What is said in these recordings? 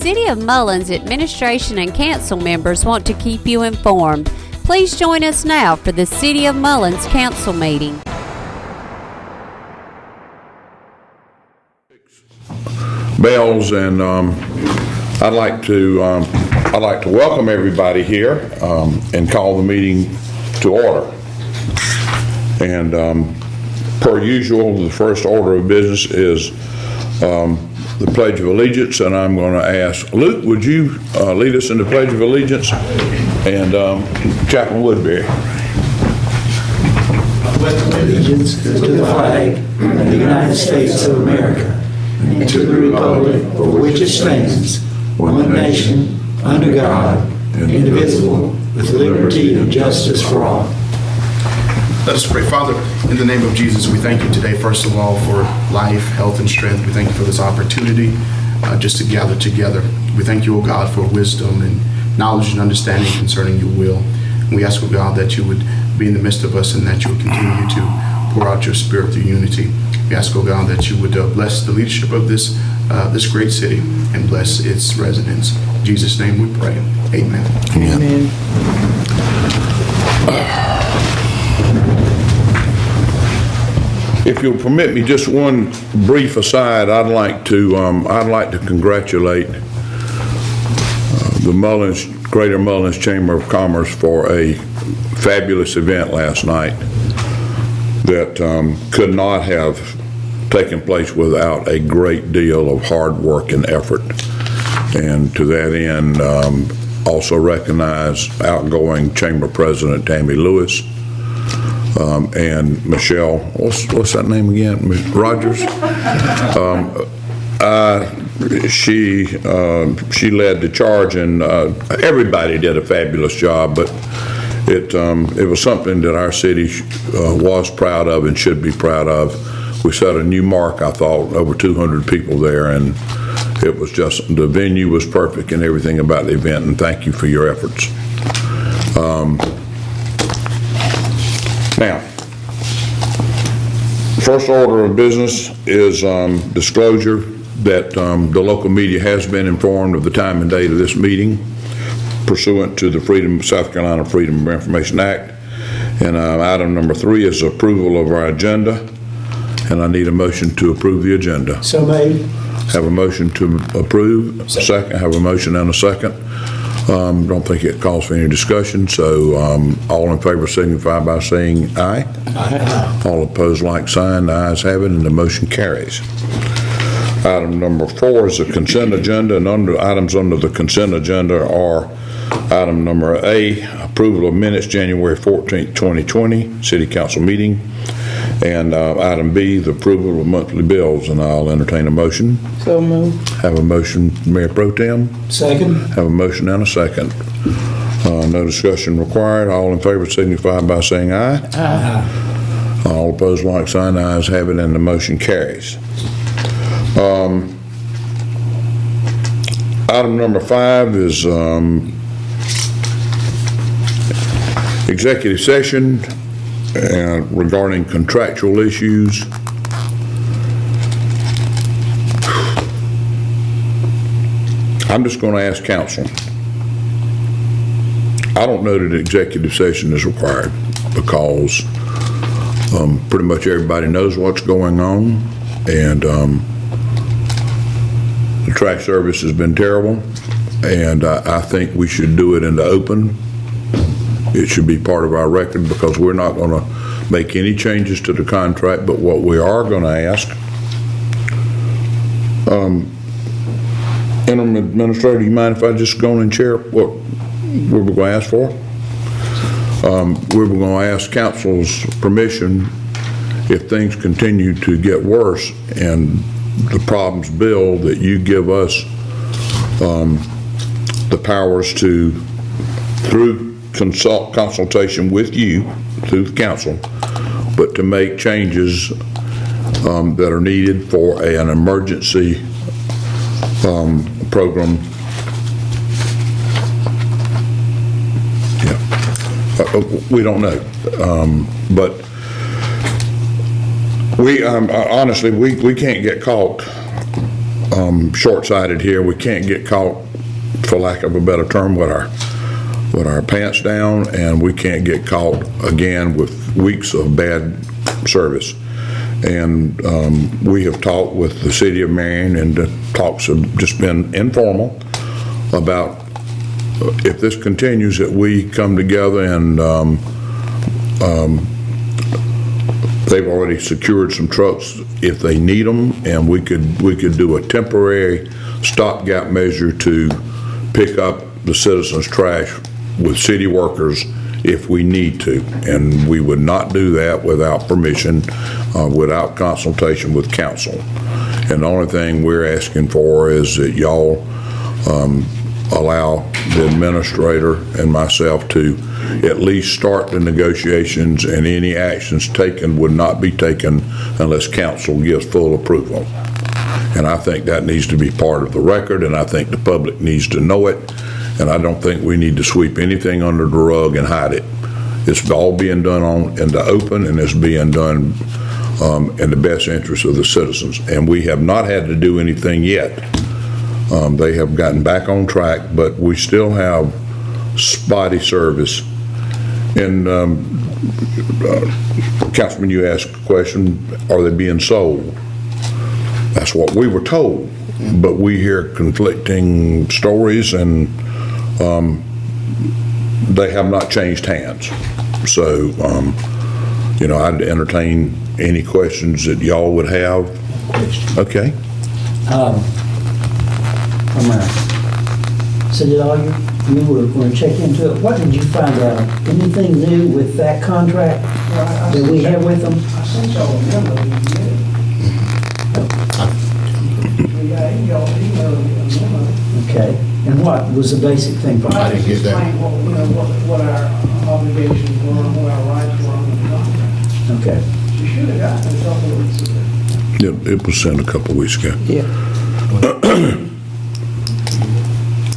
City of Mullins administration and council members want to keep you informed. Please join us now for the City of Mullins council meeting. Bells, and I'd like to welcome everybody here and call the meeting to order. And per usual, the first order of business is the Pledge of Allegiance, and I'm going to ask Luke, would you lead us in the Pledge of Allegiance? And Chaplain Woodbury. I pledge allegiance to the flag of the United States of America and to the republic for which it stands, one nation, under God, indivisible, with liberty and justice for all. Let us pray. Father, in the name of Jesus, we thank you today, first of all, for life, health, and strength. We thank you for this opportunity just to gather together. We thank you, O God, for wisdom and knowledge and understanding concerning your will. And we ask, O God, that you would be in the midst of us and that you would continue to pour out your spirit through unity. We ask, O God, that you would bless the leadership of this great city and bless its residents. In Jesus' name we pray. Amen. Amen. If you'll permit me just one brief aside, I'd like to congratulate the Greater Mullins Chamber of Commerce for a fabulous event last night that could not have taken place without a great deal of hard work and effort. And to that end, also recognize outgoing Chamber President Tammy Lewis. And Michelle, what's that name again? Rogers. She led the charge, and everybody did a fabulous job. But it was something that our city was proud of and should be proud of. We set a new mark, I thought, over 200 people there, and it was just, the venue was perfect and everything about the event. And thank you for your efforts. Now, first order of business is disclosure that the local media has been informed of the time and date of this meeting pursuant to the South Carolina Freedom of Information Act. And item number 3 is approval of our agenda. And I need a motion to approve the agenda. So made. Have a motion to approve. Second. Have a motion and a second. Don't think it calls for any discussion, so all in favor signify by saying aye. Aye. All opposed, like sign. The ayes have it, and the motion carries. Item number 4 is the consent agenda, and items under the consent agenda are item number A, approval of minutes January 14th, 2020, City Council meeting, and item B, the approval of monthly bills, and I'll entertain a motion. So moved. Have a motion, Mayor Pro Tem. Second. Have a motion and a second. No discussion required. All in favor signify by saying aye. Aye. All opposed, like sign. The ayes have it, and the motion carries. Item number 5 is executive session regarding contractual issues. I'm just going to ask council. I don't know that executive session is required because pretty much everybody knows what's going on, and the track service has been terrible, and I think we should do it in the open. It should be part of our record because we're not going to make any changes to the contract, but what we are going to ask, Interim Administrator, you mind if I just go on and share what we're going to ask for? We're going to ask council's permission if things continue to get worse and the problems build, that you give us the powers to, through consultation with you, through the council, but to make changes that are needed for an emergency program. We don't know, but we honestly we can't get caught short-sighted here. We can't get caught, for lack of a better term, with our pants down, and we can't get caught again with weeks of bad service. And we have talked with the city of Marion, and the talks have just been informal about if this continues, that we come together and they've already secured some trucks if they need them, and we could do a temporary stopgap measure to pick up the citizens' trash with city workers if we need to. And we would not do that without permission, without consultation with council. And the only thing we're asking for is that y'all allow the administrator and myself to at least start the negotiations, and any actions taken would not be taken unless council gives full approval. And I think that needs to be part of the record, and I think the public needs to know it, and I don't think we need to sweep anything under the rug and hide it. It's all being done in the open, and it's being done in the best interest of the citizens. And we have not had to do anything yet. They have gotten back on track, but we still have spotty service. And Councilman, you asked a question, are they being sold? That's what we were told, but we hear conflicting stories, and they have not changed hands. So, I'd entertain any questions that y'all would have. Okay. From our city lawyer, you were going to check into it. What did you find out? Anything new with that contract that we have with them? I sent y'all a memo you get. Okay. And what was the basic thing for I didn't get that. Explain what our obligations were, and what our rights were on the contract. Okay. You should have gotten it a couple of weeks ago. It was sent a couple of weeks ago. Yeah.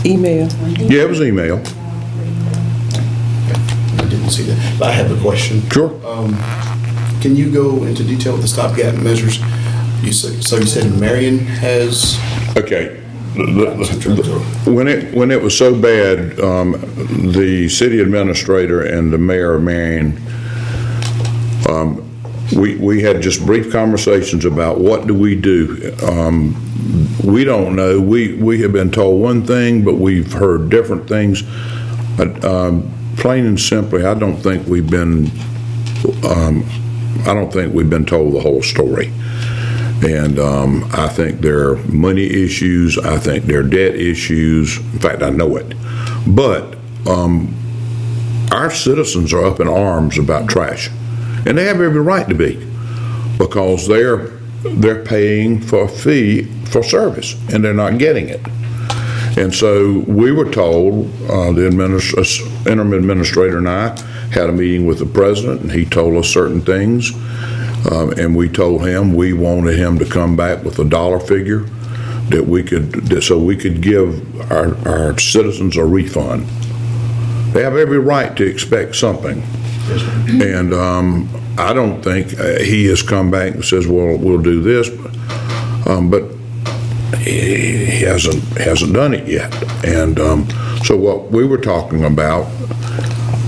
Email. Yeah, it was email. I didn't see that. But I have a question. Sure. Can you go into detail with the stopgap measures? You said Marion has. Okay. When it was so bad, the city administrator and the mayor of Marion, we had just brief conversations about what do we do. We don't know. We have been told one thing, but we've heard different things. Plain and simply, I don't think we've been told the whole story. And I think there are money issues. I think there are debt issues. In fact, I know it. But our citizens are up in arms about trash, and they have every right to be, because they're paying for a fee for service, and they're not getting it. And so we were told, the interim administrator and I had a meeting with the president, and he told us certain things. And we told him we wanted him to come back with a dollar figure so we could give our citizens a refund. They have every right to expect something. And I don't think he has come back and says, well, we'll do this, but he hasn't done it yet. And so what we were talking about,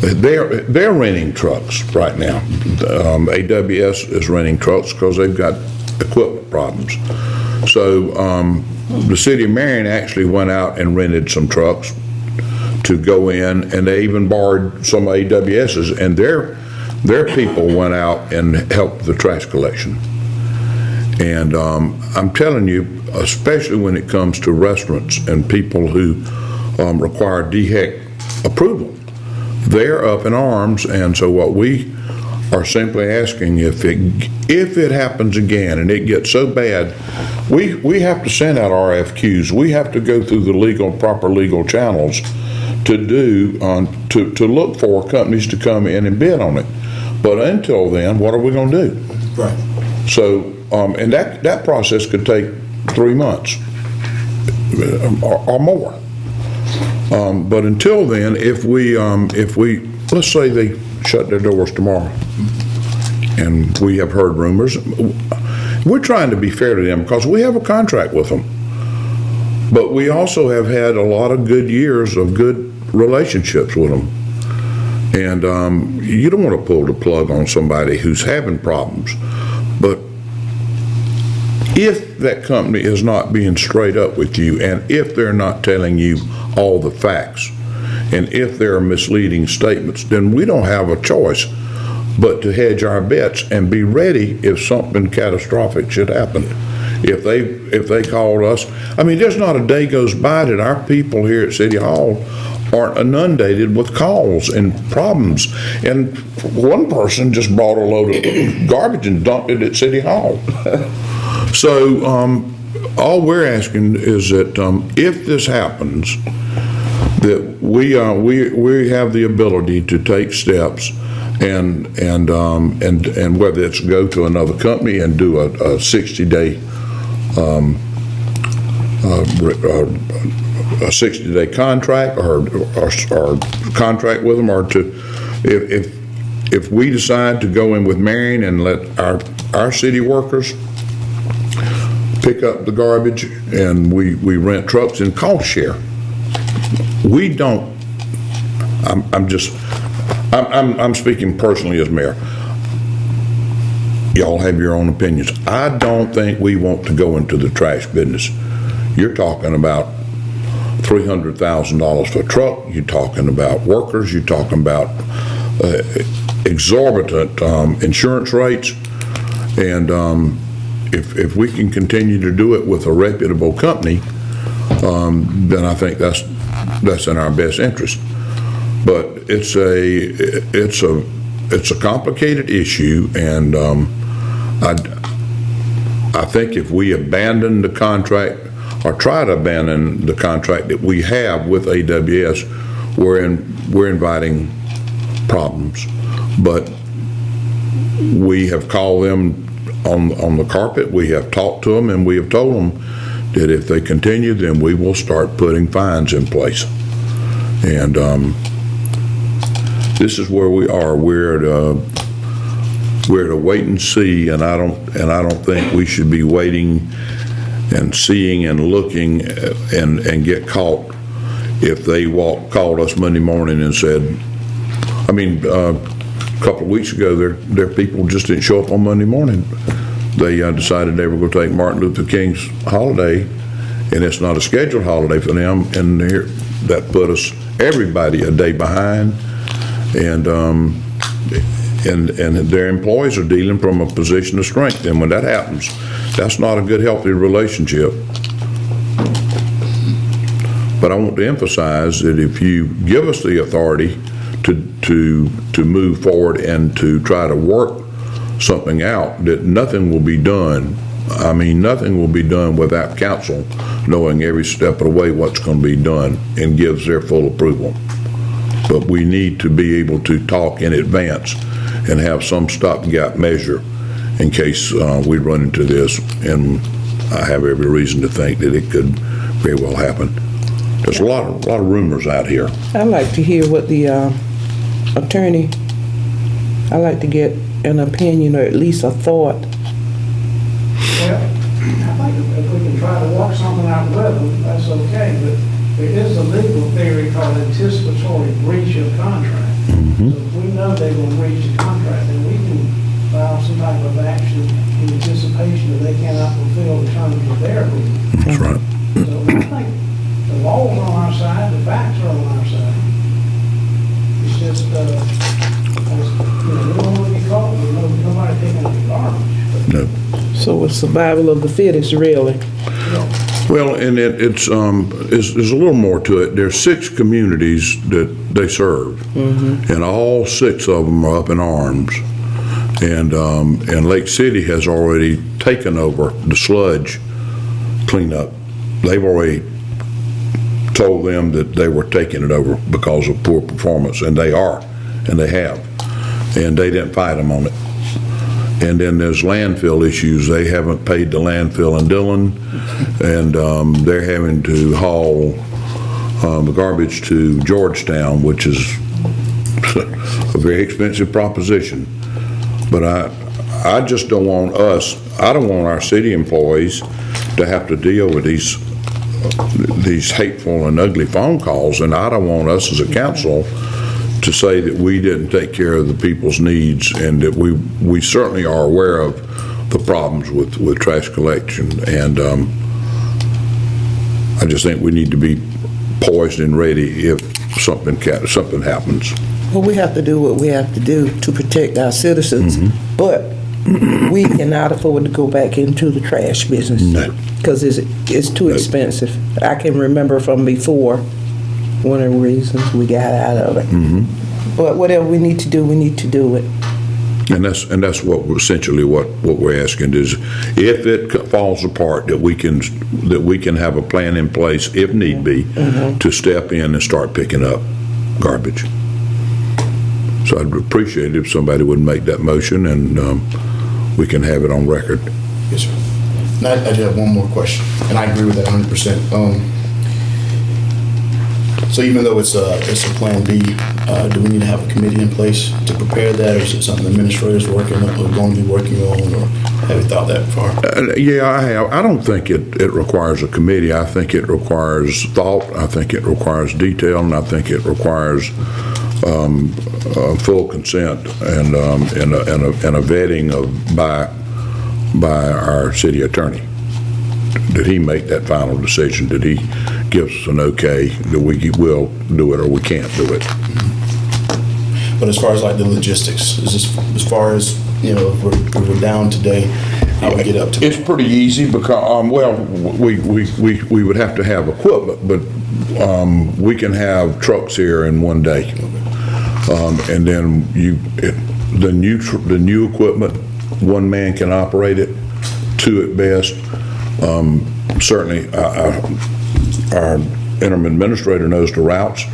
they're renting trucks right now. AWS is renting trucks because they've got equipment problems. So the city of Marion actually went out and rented some trucks to go in, and they even borrowed some AWS's, and their people went out and helped the trash collection. And I'm telling you, especially when it comes to restaurants and people who require DHEC approval, they're up in arms. And so what we are simply asking, if it happens again and it gets so bad, we have to send out RFQs. We have to go through the proper legal channels to look for companies to come in and bid on it. But until then, what are we going to do? Right. So, and that process could take 3 months or more. But until then, if we let's say they shut their doors tomorrow, and we have heard rumors, we're trying to be fair to them because we have a contract with them. But we also have had a lot of good years of good relationships with them. And you don't want to pull the plug on somebody who's having problems. But if that company is not being straight up with you, and if they're not telling you all the facts, and if there are misleading statements, then we don't have a choice but to hedge our bets and be ready if something catastrophic should happen. If they called us, I mean, there's not a day goes by that our people here at City Hall aren't inundated with calls and problems. And one person just brought a load of garbage and dumped it at City Hall. So all we're asking is that if this happens, that we have the ability to take steps and whether it's go to another company and do a 60-day a 60-day contract or contract with them, or to if we decide to go in with Marion and let our city workers pick up the garbage and we rent trucks and cost share. We don't. I'm speaking personally as mayor. Y'all have your own opinions. I don't think we want to go into the trash business. You're talking about $300,000 for a truck. You're talking about workers. You're talking about exorbitant insurance rates. And if we can continue to do it with a reputable company, then I think that's in our best interest. But it's a complicated issue, and I think if we abandon the contract or try to abandon the contract that we have with AWS, we're inviting problems. But we have called them on the carpet. We have talked to them, and we have told them that if they continue, then we will start putting fines in place. And this is where we are. We're at a wait and see, and I don't think we should be waiting and seeing and looking and get caught if they called us Monday morning and said, I mean, a couple of weeks ago, their people just didn't show up on Monday morning. They decided they were going to take Martin Luther King's holiday, and it's not a scheduled holiday for them, and that put us, everybody, a day behind, and their employees are dealing from a position of strength, and when that happens, that's not a good, healthy relationship. But I want to emphasize that if you give us the authority to move forward and to try to work something out, that nothing will be done. I mean, nothing will be done without council knowing every step of the way what's going to be done and gives their full approval. But we need to be able to talk in advance and have some stopgap measure in case we run into this, and I have every reason to think that it could very well happen. There's a lot of rumors out here. I'd like to hear what the attorney, I'd like to get an opinion or at least a thought. Well, I think if we can try to work something out with them, that's okay, but there is a legal theory called anticipatory breach of contract. So if we know they will breach the contract, then we can file some type of action in anticipation that they cannot fulfill the terms of their agreement. That's right. So I think the law's on our side, the facts are on our side. It's just, we don't want to be caught, nobody taking the garbage. No. So it's survival of the fittest, really. Well, and it's there's a little more to it. There's 6 communities that they serve, and all 6 of them are up in arms. And Lake City has already taken over the sludge cleanup. They've already told them that they were taking it over because of poor performance, and they are, and they have, and they didn't fight them on it. And then there's landfill issues. They haven't paid the landfill in Dillon, and they're having to haul the garbage to Georgetown, which is a very expensive proposition. But I just don't want I don't want our city employees to have to deal with these these hateful and ugly phone calls, and I don't want us as a council to say that we didn't take care of the people's needs, and that we certainly are aware of the problems with trash collection, and I just think we need to be poised and ready if something happens. Well, we have to do what we have to do to protect our citizens, but we cannot afford to go back into the trash business. No. Because it's too expensive. I can remember from before, one of the reasons we got out of it. But whatever we need to do, we need to do it. And that's what essentially what we're asking is, if it falls apart, that we can have a plan in place if need be to step in and start picking up garbage. So I'd appreciate it if somebody would make that motion, and we can have it on record. Yes, sir. And I do have one more question, and I agree with that 100%. So even though it's a plan B, do we need to have a committee in place to prepare that, or is it something the administrators are going to be working on, or have you thought that far? Yeah, I have. I don't think it requires a committee. I think it requires thought. I think it requires detail, and I think it requires full consent and a vetting by our city attorney. Did he make that final decision? Did he give us an okay that we will do it or we can't do it? But as far as like the logistics, is this, as far as, if we're down today, how we get up to? It's pretty easy because, we would have to have equipment, but we can have trucks here in one day. And then the new equipment, one man can operate it, two at best. Certainly, our interim administrator knows the routes.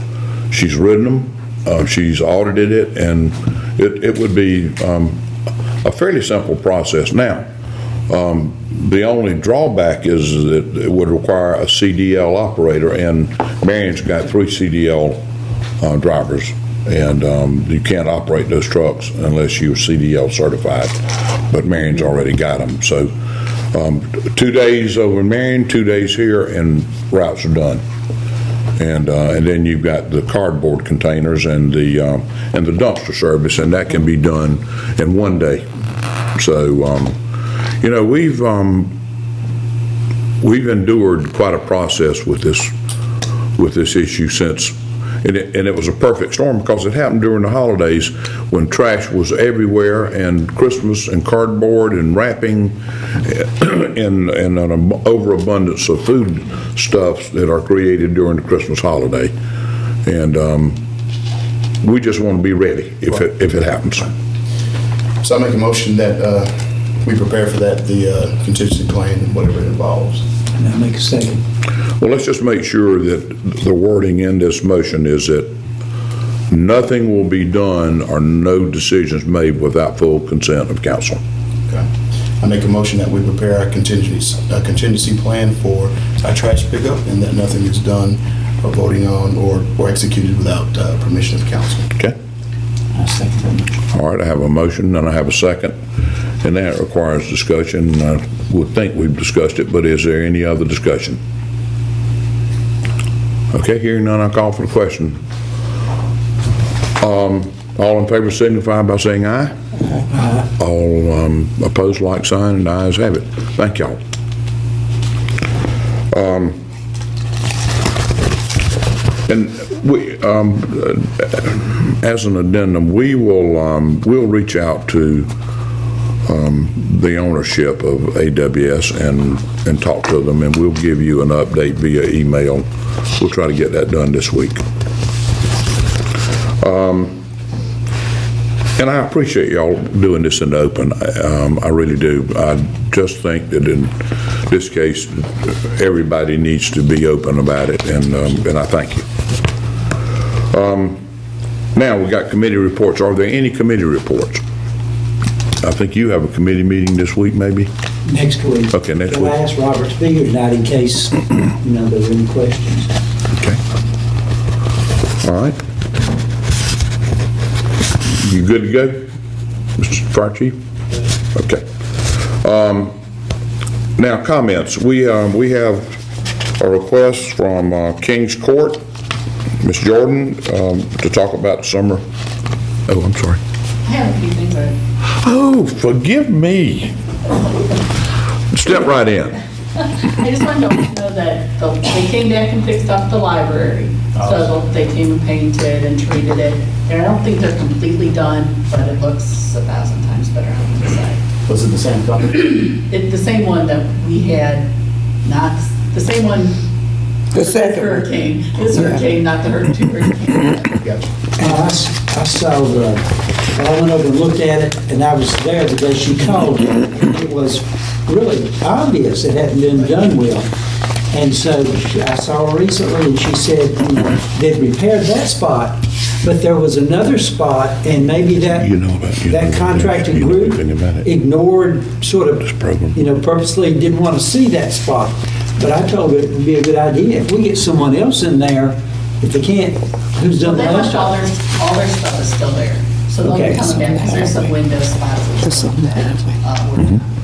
She's ridden them. She's audited it, and it would be a fairly simple process. Now, the only drawback is that it would require a CDL operator, and Marion's got 3 CDL drivers, and you can't operate those trucks unless you're CDL certified, but Marion's already got them. So 2 days over in Marion, 2 days here, and routes are done. And then you've got the cardboard containers and the dumpster service, and that can be done in 1 day. So we've endured quite a process with this issue since. And it was a perfect storm because it happened during the holidays when trash was everywhere, and Christmas and cardboard and wrapping and an overabundance of food stuffs that are created during the Christmas holiday. And we just want to be ready if it happens. So I make a motion that we prepare for that, the contingency plan and whatever it involves. And I make a second. Well, let's just make sure that the wording in this motion is that nothing will be done or no decisions made without full consent of council. Okay. I make a motion that we prepare our contingency plan for our trash pickup, and that nothing is done or voting on or executed without permission of council. Okay? I second that. All right, I have a motion and I have a second, and that requires discussion. I would think we've discussed it, but is there any other discussion? Okay, hearing none, I call for the question. All in favor signify by saying aye. Aye. All opposed, like sign, and the ayes have it. Thank y'all. And we, as an addendum, we'll reach out to the ownership of AWS and talk to them, and we'll give you an update via email. We'll try to get that done this week. And I appreciate y'all doing this in the open. I really do. I just think that in this case, everybody needs to be open about it, and I thank you. Now we got committee reports. Are there any committee reports? I think you have a committee meeting this week, maybe? Next week. Okay, next week. We'll ask Robert Speaker tonight in case, there's any questions. Okay. All right. You good to go, Mr. Fire Chief? Okay. Now comments. We have a request from Kings Court, Ms. Jordan, to talk about summer. Oh, I'm sorry. I have a few things that. Oh, forgive me. Step right in. I just wanted to let you know that they came back and fixed up the library. So they came and painted and treated it. And I don't think they're completely done, but it looks 1,000 times better on the inside. Was it the same company? The same one that we had, not, the same one. The second one. Hurricane. This hurricane, not the two hurricanes. Gotcha. I saw I went over and looked at it, and I was there the day she called. It was really obvious it hadn't been done well. And so I saw her recently, and she said, they'd repaired that spot, but there was another spot, and maybe that contracting group ignored, sort of, purposely didn't want to see that spot. But I told her it would be a good idea if we get someone else in there, if they can't, who's done the Well, last all job. their stuff is still there. So they'll be coming back, because there's some window spots.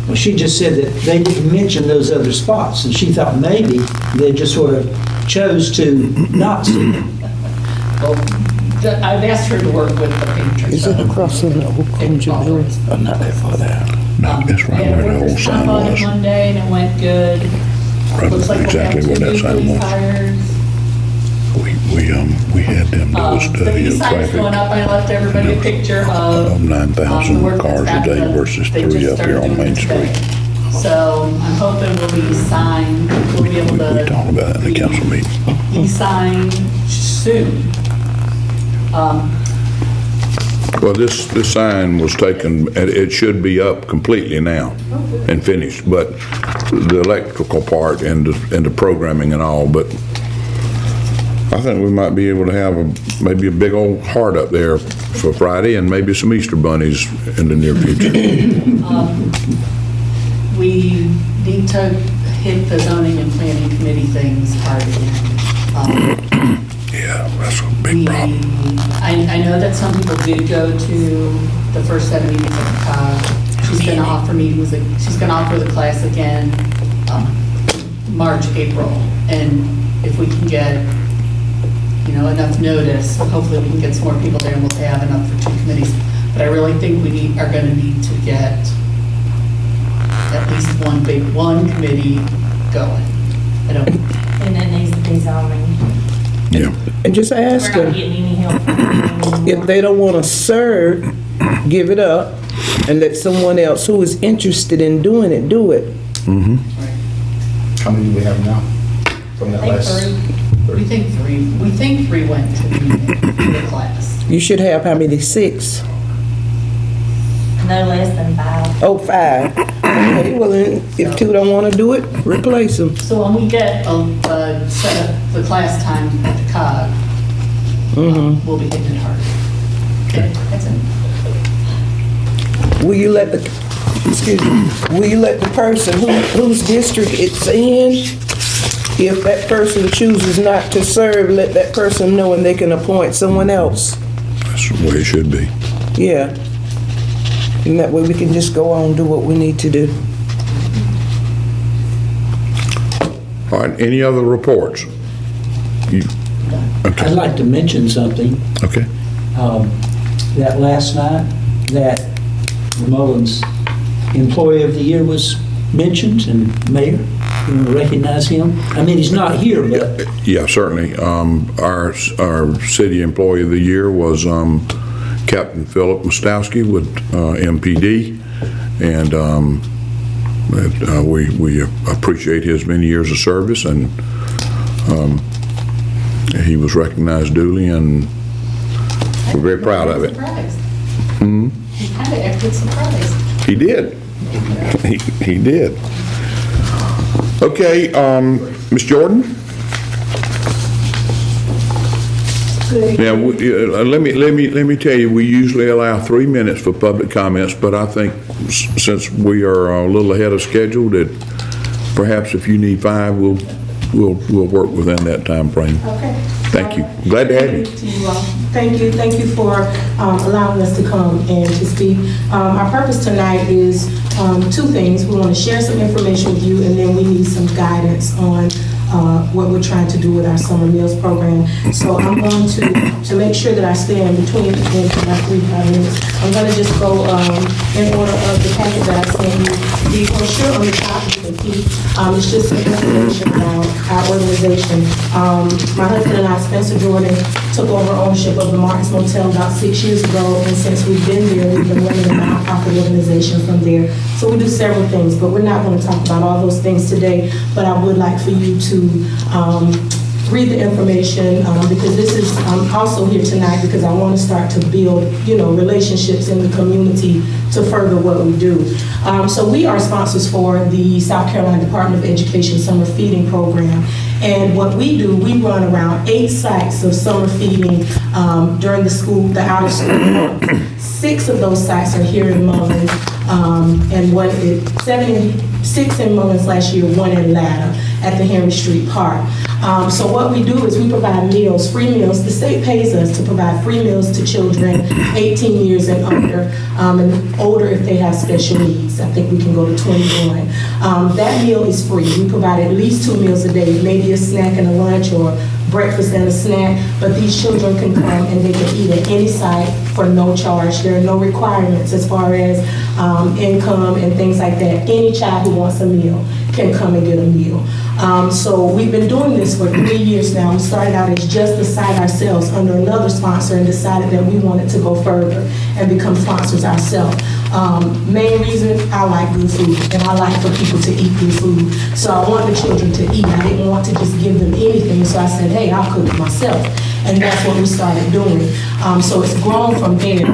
Well, she just said that they didn't mention those other spots, and she thought maybe they just sort of chose to not see them. Well, I've asked her to work with the painter. Is it across the old country building? Oh, not that far down. No, it's right where the old sign was. Monday, and it went good. Right, Looks like exactly where that sign was. We had them do a The study new of sign's traffic going up. I left everybody a picture of 9,000 the work cars that's a day happened. versus They 3 just up here started on doing Main it today. Street. So I'm hoping we'll be signed, we'll be able to. We talked about that in the council meeting. Be signed soon. Well, this sign was taken, and it should be up completely now and finished, but the electrical part and the programming and all, but I think we might be able to have maybe a big old heart up there for Friday and maybe some Easter bunnies in the near future. We need to hit the zoning and planning committee things hard again. Yeah, that's a big problem. I know that some people did go to the first set of meetings at the COG. She's going to offer meetings, she's going to offer the class again, March, April. And if we can get, enough notice, hopefully we can get some more people there and we'll have enough for 2 committees. But I really think we are going to need to get at least one committee going. And it needs to be zoning. Yeah. And just ask We're not them, getting any help from them if anymore. they don't want to serve, give it up and let someone else who is interested in doing it, do it. How many do we have now? From that I think last? 3. We think 3. We think 3 went to the class. You should have how many? 6? No less than 5. Oh, 5. Okay, well, then, if 2 don't want to do it, replace them. So when we get a set of the class time at the COG, we'll be hitting it hard. Okay, that's it. Will you let the person whose district it's in, if that person chooses not to serve, let that person know and they can appoint someone else? That's the way it should be. Yeah. And that way we can just go on and do what we need to do. All right, any other reports? I'd like to mention something. Okay. That last night, that Mullins Employee of the Year was mentioned, and Mayor, you want to recognize him? I mean, he's not here, but Yeah, certainly. Our city employee of the year was Captain Philip Mostowski with MPD, and we appreciate his many years of service, and he was recognized duly, and we're very proud of it. Surprised. He kind of acted surprised. He did. He did. Okay, Ms. Jordan? Now, let me tell you, we usually allow 3 minutes for public comments, but I think since we are a little ahead of schedule, that perhaps if you need 5, we'll work within that time frame. Okay. Thank you. Glad to have you. Thank you for allowing us to come and to speak. Our purpose tonight is 2 things. We want to share some information with you, and then we need some guidance on what we're trying to do with our summer meals program. So I'm going to make sure that I stay in between about 3-5 minutes. I'm going to just go in order of the packet that I sent you. The brochure on the top, you can see, it's just some information about our organization. My husband and I, Spencer Jordan, took over ownership of the Martins Motel about 6 years ago, and since we've been there, we've been running a nonprofit organization from there. So we do several things, but we're not going to talk about all those things today, but I would like for you to read the information because this is, I'm also here tonight because I want to start to build, relationships in the community to further what we do. So we are sponsors for the South Carolina Department of Education Summer Feeding Program. And what we do, we run around 8 sites of summer feeding during the out of school months. 6 of those sites are here in Mullins, and 6 in Mullins last year, 1 in Latta at the Henry Street Park. So what we do is we provide meals, free meals. The state pays us to provide free meals to children 18 years and under, and older if they have special needs. I think we can go to 21. That meal is free. We provide at least 2 meals a day, maybe a snack and a lunch or breakfast and a snack, but these children can come and they can eat at any site for no charge. There are no requirements as far as income and things like that. Any child who wants a meal can come and get a meal. So we've been doing this for 3 years now. We started out as just a site ourselves under another sponsor and decided that we wanted to go further and become sponsors ourselves. Main reason, I like good food and I like for people to eat good food. So I want the children to eat. I didn't want to just give them anything, so I said, hey, I'll cook it myself. And that's what we started doing. So it's grown from there.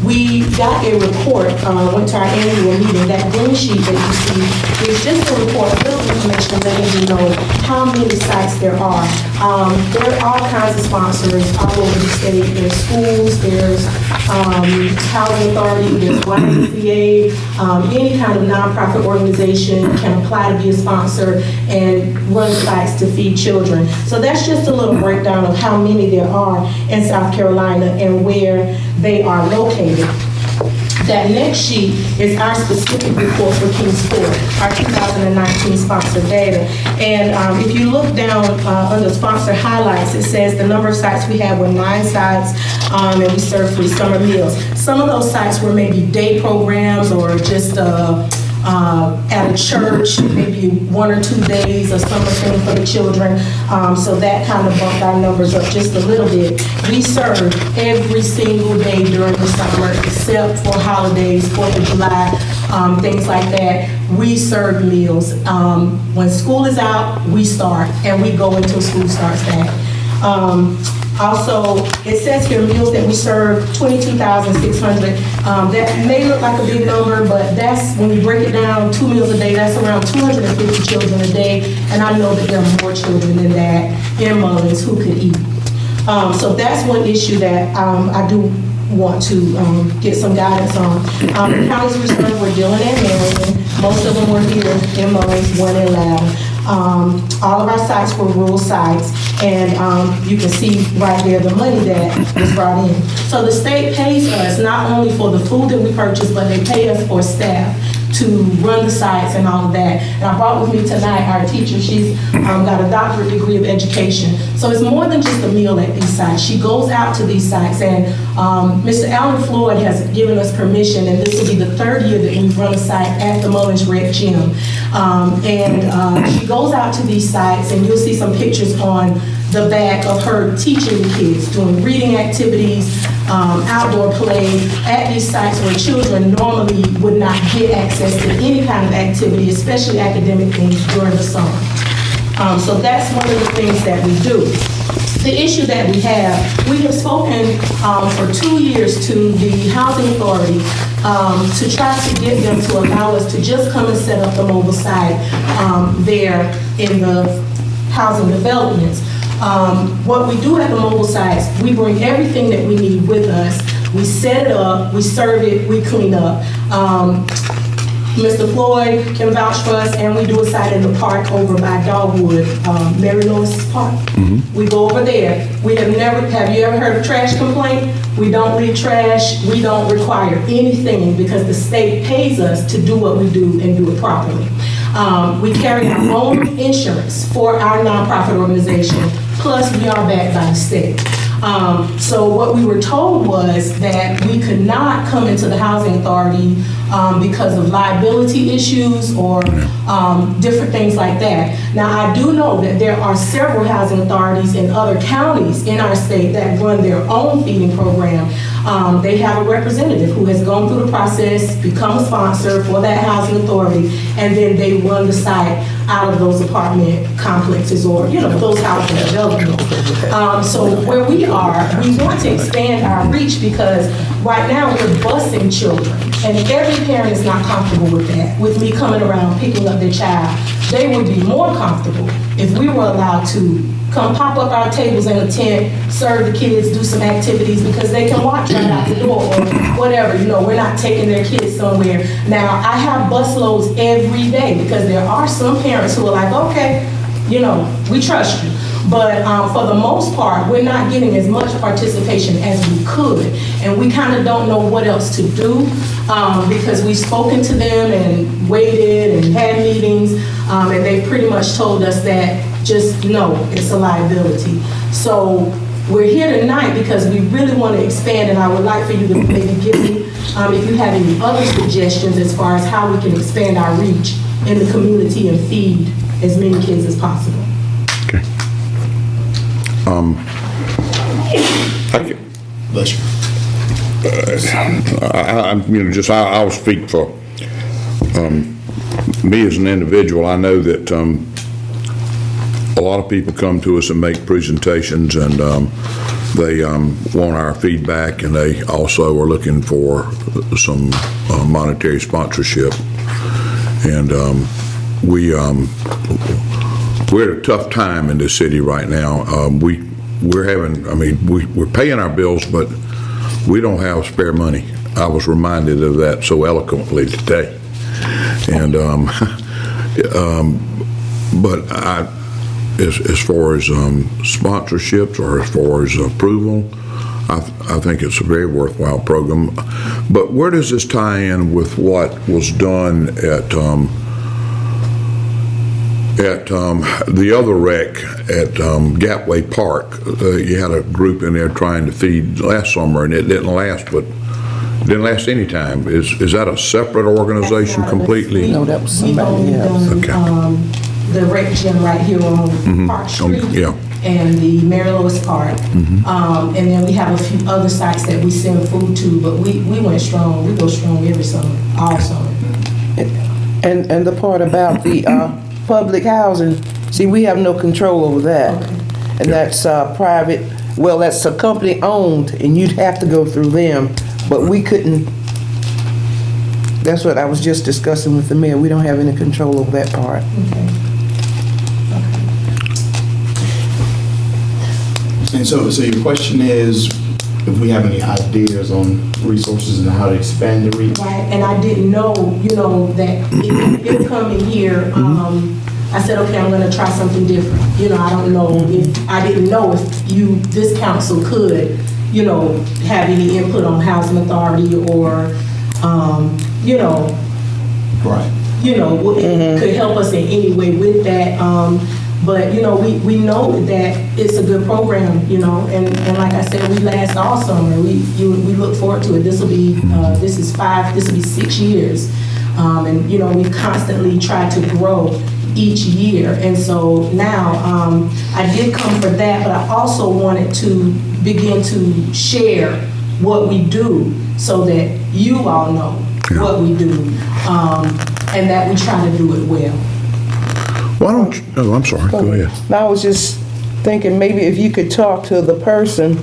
We got a report, went to our annual meeting. That green sheet that you see is just a report, a little information letting you know how many sites there are. There are all kinds of sponsors all over the state. There's schools, there's housing authority, there's YMCA, any kind of nonprofit organization can apply to be a sponsor and run sites to feed children. So that's just a little breakdown of how many there are in South Carolina and where they are located. That next sheet is our specific report for Kings Ford, our 2019 sponsor data. And if you look down under sponsor highlights, it says the number of sites we have were 9 sites, and we serve free summer meals. Some of those sites were maybe day programs or just at a church, maybe 1 or 2 days or something for the children. So that kind of bumped our numbers up just a little bit. We serve every single day during the summer except for holidays, 4th of July, things like that. We serve meals. When school is out, we start and we go until school starts back. Also, it says here meals that we serve, 22,600. That may look like a big number, but that's, when you break it down, 2 meals a day, that's around 250 children a day. And I know that there are more children than that in Mullins who could eat. So that's one issue that I do want to get some guidance on. The counties we serve were Dillon and Marion. Most of them were here in Mullins, 1 in Latta. All of our sites were rural sites, and you can see right there the money that was brought in. So the state pays us not only for the food that we purchase, but they pay us for staff to run the sites and all of that. And I brought with me tonight our teacher. She's got a doctorate degree of education. So it's more than just a meal at these sites. She goes out to these sites, and Mr. Alan Floyd has given us permission, and this will be the 3rd year that we've run a site at the Mullins Rec Gym. She goes out to these sites, and you'll see some pictures on the back of her teaching the kids, doing reading activities, outdoor play at these sites where children normally would not get access to any kind of activity, especially academic things during the summer. So that's one of the things that we do. The issue that we have spoken for 2 years to the Housing Authority to try to get them to allow us to just come and set up the mobile site there in the housing developments. What we do at the mobile sites, we bring everything that we need with us. We set it up, we serve it, we clean up. Mr. Floyd can vouch for us, and we do a site in the park over by Dogwood, Mary Lewis Park. Mm-hmm. We go over there. We have you ever heard of trash complaint? We don't leave trash. We don't require anything because the state pays us to do what we do and do it properly. We carry our own insurance for our nonprofit organization, plus we are backed by the state. So what we were told was that we could not come into the housing authority because of liability issues or different things like that. Now, I do know that there are several housing authorities in other counties in our state that run their own feeding program. They have a representative who has gone through the process, become a sponsor for that housing authority, and then they run the site out of those apartment complexes or, those housing developments. So where we are, we want to expand our reach because right now we're busing children, and every parent is not comfortable with that, with me coming around picking up their child. They would be more comfortable if we were allowed to come pop up our tables in a tent, serve the kids, do some activities because they can watch right out the door or whatever. We're not taking their kids somewhere. Now, I have bus loads every day because there are some parents who are like, okay, we trust you. But for the most part, we're not getting as much participation as we could. And we kind of don't know what else to do because we've spoken to them and waited and had meetings. And they pretty much told us that just no, it's a liability. So we're here tonight because we really want to expand, and I would like for you to maybe give me, if you have any other suggestions as far as how we can expand our reach in the community and feed as many kids as possible. Okay. Thank you. Bless you. I'll speak for me as an individual. I know that a lot of people come to us and make presentations, and they want our feedback, and they also are looking for some monetary sponsorship. And we're at a tough time in this city right now. We're paying our bills, but we don't have spare money. I was reminded of that so eloquently today. And but as far as sponsorships or as far as approval, I think it's a very worthwhile program. But where does this tie in with what was done at the other wreck at Gateway Park? You had a group in there trying to feed last summer, and it didn't last, but it didn't last any time. Is that a separate organization completely? No, that was somebody else. Okay. The rec gym right here on Park Street and the Mary Louis Park. And then we have a few other sites that we send food to, but we went strong. We go strong every summer, all summer. And the part about the public housing, see, we have no control over that. Okay. And that's private, well, that's a company owned, and you'd have to go through them, but we couldn't. That's what I was just discussing with the mayor. We don't have any control over that part. Okay. And so your question is if we have any ideas on resources and how to expand the reach? Right, and I didn't know, that it coming here, I said, okay, I'm gonna try something different. I don't know I didn't know if this council could, have any input on housing authority or, right. It could help us in any way with that. But, we know that it's a good program, and like I said, we last all summer. We look forward to it. This will be 6 years. And, we constantly try to grow each year. And so now I did come for that, but I also wanted to begin to share what we do so that you all know what we do, and that we try to do it well. Why don't you, I'm sorry, go ahead. I was just thinking maybe if you could talk to the person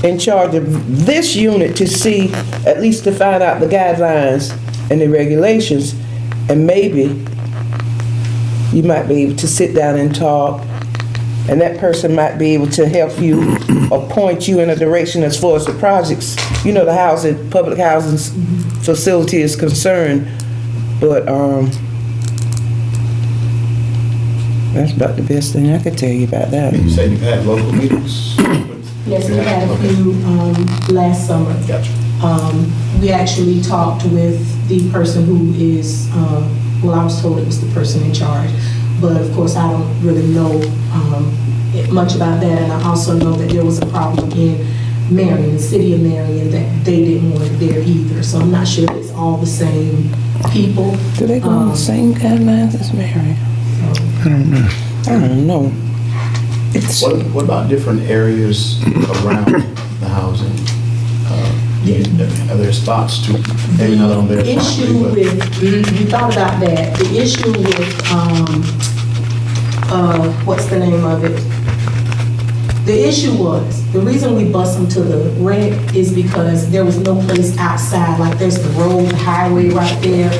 in charge of this unit to see, at least to find out the guidelines and the regulations, and maybe you might be able to sit down and talk, and that person might be able to help you or point you in a direction as far as the projects, the housing, public housing facility is concerned. But that's about the best thing I could tell you about that. You said you've had local meetings? Yes, we had a few last summer. Gotcha. We actually talked with the person who is well, I was told it was the person in charge. But of course, I don't really know much about that. And I also know that there was a problem in Marion, the city of Marion, that they didn't want it there either. So I'm not sure if it's all the same people. Do they go on the same guidelines as Marion? I don't know. What about different areas around the housing? Are there spots to, maybe not on their The issue property, but- with, we thought about that. The issue with, what's the name of it? The issue was, the reason we bust them to the red is because there was no place outside, like there's the road, the highway right there.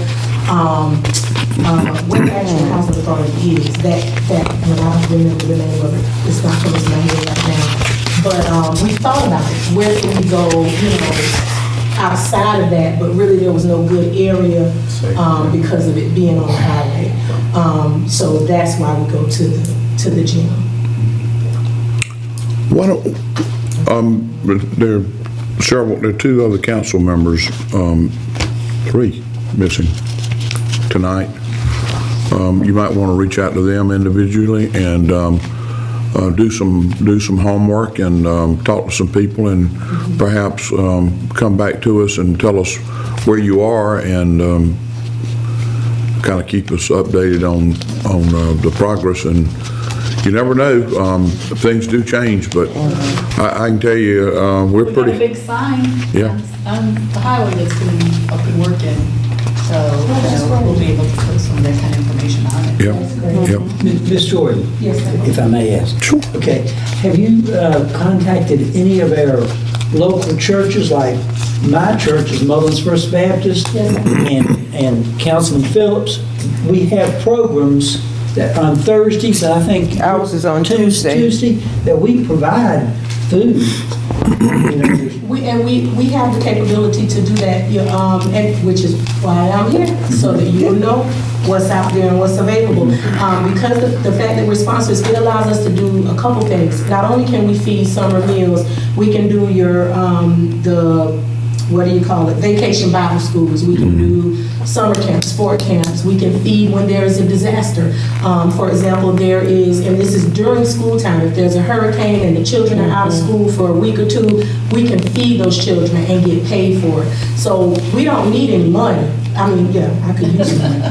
Where the actual housing authority is, that, and I don't remember the name of it, it's not coming to my head right now. But we thought about it, where can we go, outside of that, but really there was no good area because of it being on the highway. So that's why we go to the gym. Why don't, there are two other council members, three missing tonight. You might want to reach out to them individually and do some homework and talk to some people and perhaps come back to us and tell us where you are and kind of keep us updated on the progress. And you never know, things do change, but I can tell you, we're We've got pretty. a big sign Yeah. on the highway that's going to be up and working. So we'll be able to put some of that kind of information on it. Yep. Ms. Jordan? Yes, sir. If I may ask. Sure. Okay, have you contacted any of our local churches, like my church is Mullins First Baptist? Yes, sir. And Councilman Phillips? We have programs that on Thursdays, and I think. Ours is on Tuesday. Tuesday, that we provide food. We have the capability to do that, and which is why I'm here, so that you'll know what's out there and what's available. Because the fact that we're sponsors, it allows us to do a couple things. Not only can we feed summer meals, we can do your vacation Bible schools. We can do summer camps, sport camps. We can feed when there is a disaster. For example, there is, and this is during school time, if there's a hurricane and the children are out of school for a week or two, we can feed those children and get paid for it. So we don't need any money. I mean, yeah, I could use money.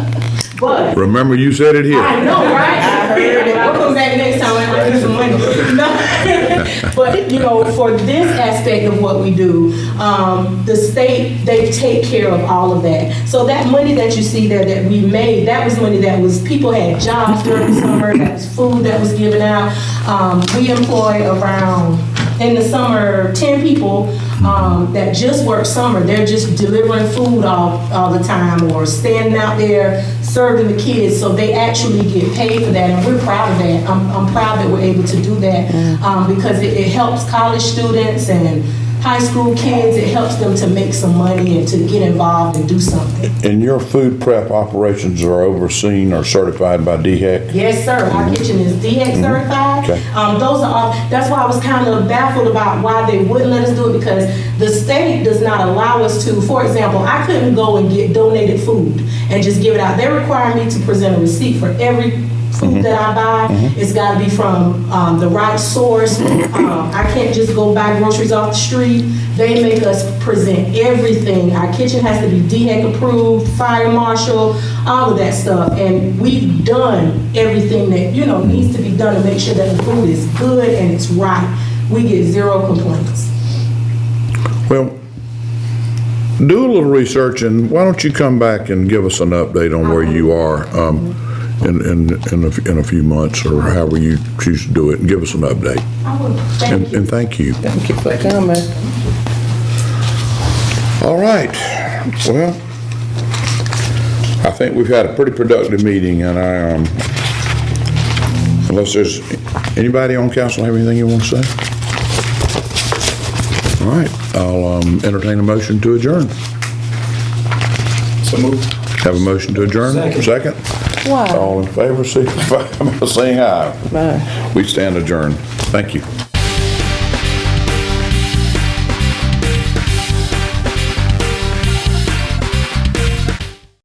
But Remember you said it here. I know, right? I heard it. I'll come back next time and I'll get some money. No. But, for this aspect of what we do, the state, they take care of all of that. So that money that you see there that we made, that was money that was, people had jobs during the summer, that was food that was given out. We employ around, in the summer, 10 people that just work summer. They're just delivering food all the time or standing out there serving the kids. So they actually get paid for that, and we're proud of that. I'm proud that we're able to do that because it helps college students and high school kids. It helps them to make some money and to get involved and do something. And your food prep operations are overseen or certified by DHEC? Yes, sir. Our kitchen is DHEC certified. Okay. Those are all. That's why I was kind of baffled about why they wouldn't let us do it, because the state does not allow us to. For example, I couldn't go and get donated food and just give it out. They require me to present a receipt for every food that I buy. It's got to be from the right source. I can't just go buy groceries off the street. They make us present everything. Our kitchen has to be DHEC approved, fire marshal, all of that stuff. And we've done everything that needs to be done to make sure that the food is good and it's right. We get zero complaints. Well, do a little research, and why don't you come back and give us an update on where you are in a few months, or however you choose to do it, and give us an update. I will. Thank you. And thank you. Thank you for coming. All right. Well, I think we've had a pretty productive meeting, and unless there's anybody on council have anything you want to say? All right. I'll entertain a motion to adjourn. So moved. Have a motion to adjourn? Second? Wow. All in favor, signify by saying aye. Bye. We stand adjourned. Thank you.